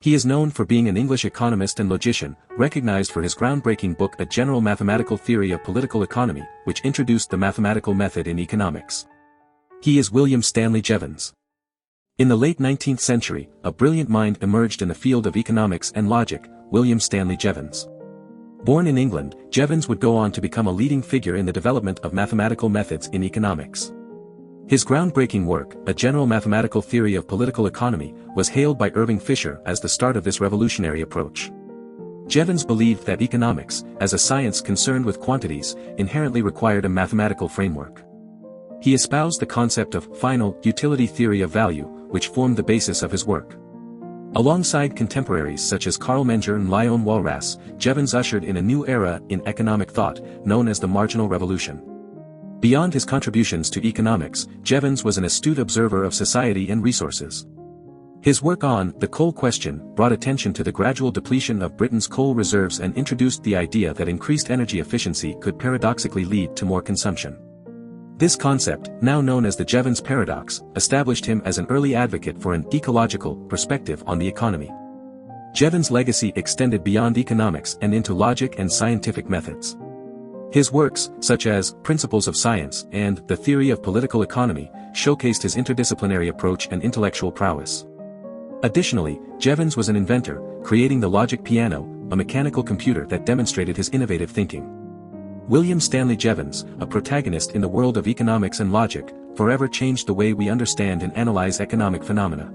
He is known for being an English economist and logician, recognized for his groundbreaking book A General Mathematical Theory of Political Economy, which introduced the mathematical method in economics. He is William Stanley Jevons. In the late 19th century, a brilliant mind emerged in the field of economics and logic, William Stanley Jevons. Born in England, Jevons would go on to become a leading figure in the development of mathematical methods in economics. His groundbreaking work, A General Mathematical Theory of Political Economy, was hailed by Irving Fisher as the start of this revolutionary approach. Jevons believed that economics, as a science concerned with quantities, inherently required a mathematical framework. He espoused the concept of final utility theory of value, which formed the basis of his work. Alongside contemporaries such as Carl Menger and Leon Walras, Jevons ushered in a new era in economic thought, known as the Marginal Revolution. Beyond his contributions to economics, Jevons was an astute observer of society and resources. His work on The Coal Question brought attention to the gradual depletion of Britain's coal reserves and introduced the idea that increased energy efficiency could paradoxically lead to more consumption. This concept, now known as the Jevons paradox, established him as an early advocate for an ecological perspective on the economy. Jevons' legacy extended beyond economics and into logic and scientific methods. His works, such as Principles of Science and The Theory of Political Economy, showcased his interdisciplinary approach and intellectual prowess. Additionally, Jevons was an inventor, creating the logic piano, a mechanical computer that demonstrated his innovative thinking. William Stanley Jevons, a protagonist in the world of economics and logic, forever changed the way we understand and analyze economic phenomena.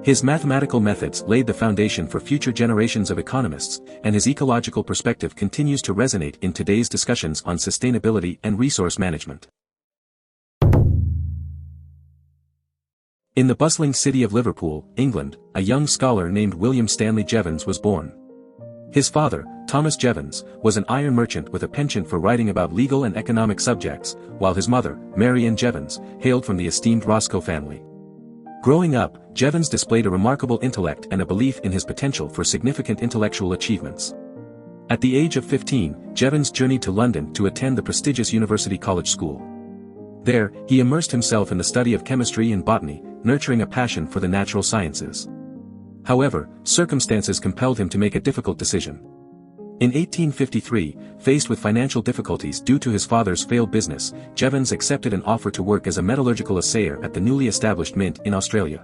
His mathematical methods laid the foundation for future generations of economists, and his ecological perspective continues to resonate in today's discussions on sustainability and resource management. In the bustling city of Liverpool, England, a young scholar named William Stanley Jevons was born. His father, Thomas Jevons, was an iron merchant with a penchant for writing about legal and economic subjects, while his mother, Mary Ann Jevons, hailed from the esteemed Roscoe family. Growing up, Jevons displayed a remarkable intellect and a belief in his potential for significant intellectual achievements. At the age of 15, Jevons journeyed to London to attend the prestigious University College School. There, he immersed himself in the study of chemistry and botany, nurturing a passion for the natural sciences. However, circumstances compelled him to make a difficult decision. In 1853, faced with financial difficulties due to his father's failed business, Jevons accepted an offer to work as a metallurgical assayer at the newly established mint in Australia.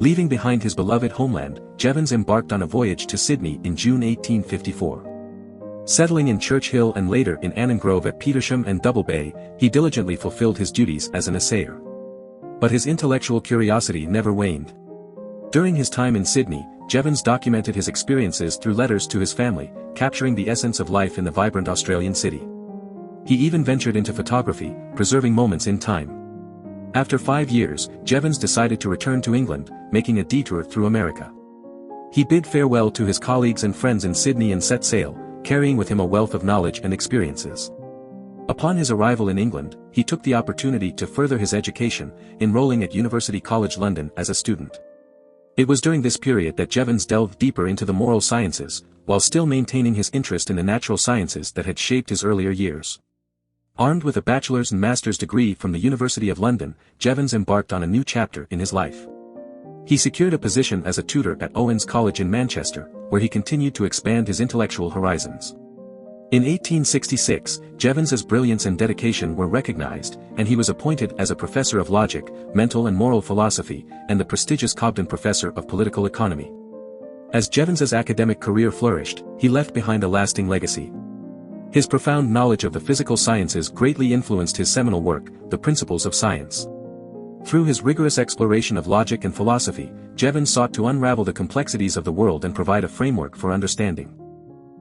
Leaving behind his beloved homeland, Jevons embarked on a voyage to Sydney in June 1854. Settling in Churchill and later in Annan Grove at Petersham and Double Bay, he diligently fulfilled his duties as an assayer. But his intellectual curiosity never waned. During his time in Sydney, Jevons documented his experiences through letters to his family, capturing the essence of life in the vibrant Australian city. He even ventured into photography, preserving moments in time. After 5 years, Jevons decided to return to England, making a detour through America. He bid farewell to his colleagues and friends in Sydney and set sail, carrying with him a wealth of knowledge and experiences. Upon his arrival in England, he took the opportunity to further his education, enrolling at University College London as a student. It was during this period that Jevons delved deeper into the moral sciences, while still maintaining his interest in the natural sciences that had shaped his earlier years. Armed with a bachelor's and master's degree from the University of London, Jevons embarked on a new chapter in his life. He secured a position as a tutor at Owens College in Manchester, where he continued to expand his intellectual horizons. In 1866, Jevons's brilliance and dedication were recognized, and he was appointed as a professor of logic, mental and moral philosophy, and the prestigious Cobden Professor of Political Economy. As Jevons's academic career flourished, he left behind a lasting legacy. His profound knowledge of the physical sciences greatly influenced his seminal work, The Principles of Science. Through his rigorous exploration of logic and philosophy, Jevons sought to unravel the complexities of the world and provide a framework for understanding.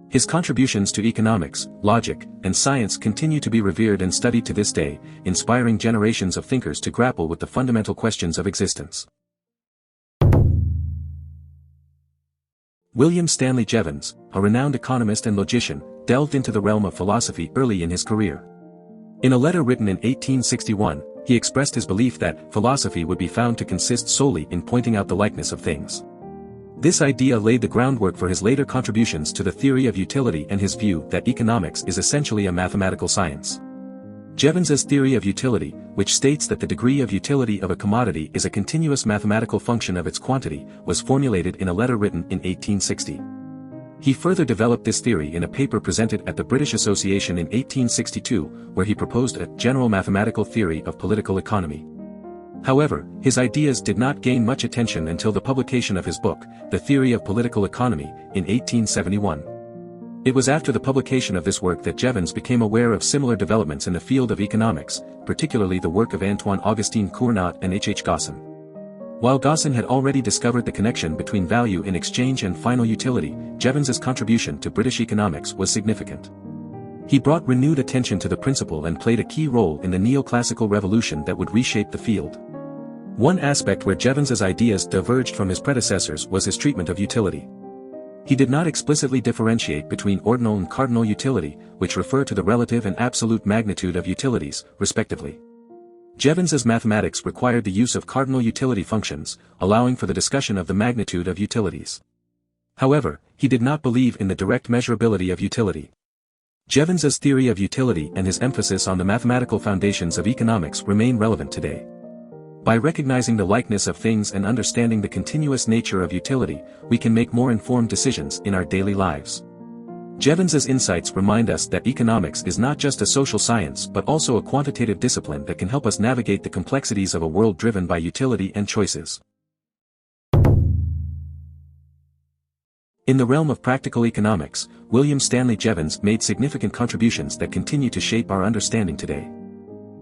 His contributions to economics, logic, and science continue to be revered and studied to this day, inspiring generations of thinkers to grapple with the fundamental questions of existence. William Stanley Jevons, a renowned economist and logician, delved into the realm of philosophy early in his career. In a letter written in 1861, he expressed his belief that philosophy would be found to consist solely in pointing out the likeness of things. This idea laid the groundwork for his later contributions to the theory of utility and his view that economics is essentially a mathematical science. Jevons's theory of utility, which states that the degree of utility of a commodity is a continuous mathematical function of its quantity, was formulated in a letter written in 1860. He further developed this theory in a paper presented at the British Association in 1862, where he proposed a general mathematical theory of political economy. However, his ideas did not gain much attention until the publication of his book, The Theory of Political Economy, in 1871. It was after the publication of this work that Jevons became aware of similar developments in the field of economics, particularly the work of Antoine-Augustin Cournot and H. Gosson. While Gosson had already discovered the connection between value in exchange and final utility, Jevons's contribution to British economics was significant. He brought renewed attention to the principle and played a key role in the neoclassical revolution that would reshape the field. One aspect where Jevons's ideas diverged from his predecessors was his treatment of utility. He did not explicitly differentiate between ordinal and cardinal utility, which refer to the relative and absolute magnitude of utilities, respectively. Jevons's mathematics required the use of cardinal utility functions, allowing for the discussion of the magnitude of utilities. However, he did not believe in the direct measurability of utility. Jevons's theory of utility and his emphasis on the mathematical foundations of economics remain relevant today. By recognizing the likeness of things and understanding the continuous nature of utility, we can make more informed decisions in our daily lives. Jevons's insights remind us that economics is not just a social science but also a quantitative discipline that can help us navigate the complexities of a world driven by utility and choices. In the realm of practical economics, William Stanley Jevons made significant contributions that continue to shape our understanding today.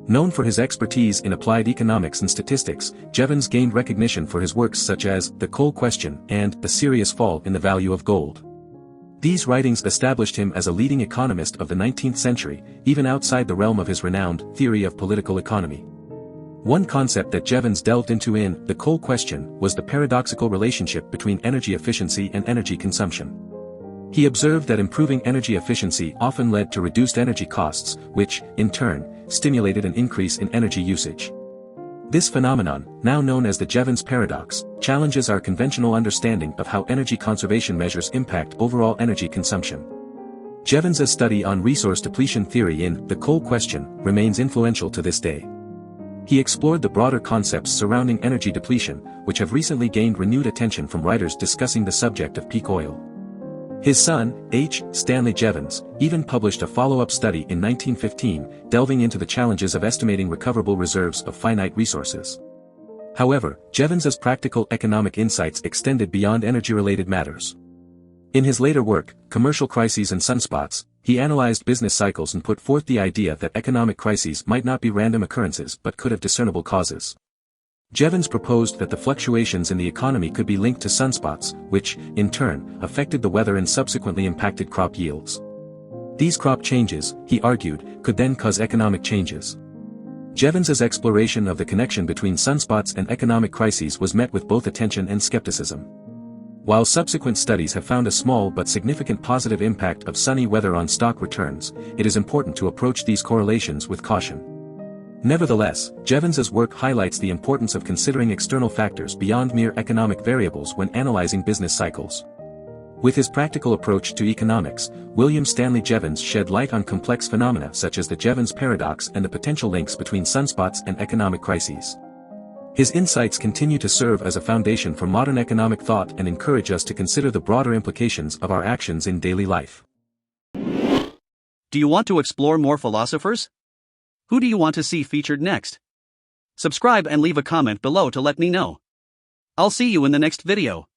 Known for his expertise in applied economics and statistics, Jevons gained recognition for his works such as The Coal Question and The Serious Fall in the Value of Gold. These writings established him as a leading economist of the 19th century, even outside the realm of his renowned theory of political economy. One concept that Jevons delved into in The Coal Question was the paradoxical relationship between energy efficiency and energy consumption. He observed that improving energy efficiency often led to reduced energy costs, which, in turn, stimulated an increase in energy usage. This phenomenon, now known as the Jevons paradox, challenges our conventional understanding of how energy conservation measures impact overall energy consumption. Jevons's study on resource depletion theory in The Coal Question remains influential to this day. He explored the broader concepts surrounding energy depletion, which have recently gained renewed attention from writers discussing the subject of peak oil. His son, H. Stanley Jevons, even published a follow-up study in 1915, delving into the challenges of estimating recoverable reserves of finite resources. However, Jevons's practical economic insights extended beyond energy-related matters. In his later work, Commercial Crises and Sunspots, he analyzed business cycles and put forth the idea that economic crises might not be random occurrences but could have discernible causes. Jevons proposed that the fluctuations in the economy could be linked to sunspots, which, in turn, affected the weather and subsequently impacted crop yields. These crop changes, he argued, could then cause economic changes. Jevons's exploration of the connection between sunspots and economic crises was met with both attention and skepticism. While subsequent studies have found a small but significant positive impact of sunny weather on stock returns, it is important to approach these correlations with caution. Nevertheless, Jevons's work highlights the importance of considering external factors beyond mere economic variables when analyzing business cycles. With his practical approach to economics, William Stanley Jevons shed light on complex phenomena such as the Jevons paradox and the potential links between sunspots and economic crises. His insights continue to serve as a foundation for modern economic thought and encourage us to consider the broader implications of our actions in daily life. Do you want to explore more philosophers? Who do you want to see featured next? Subscribe and leave a comment below to let me know. I'll see you in the next video.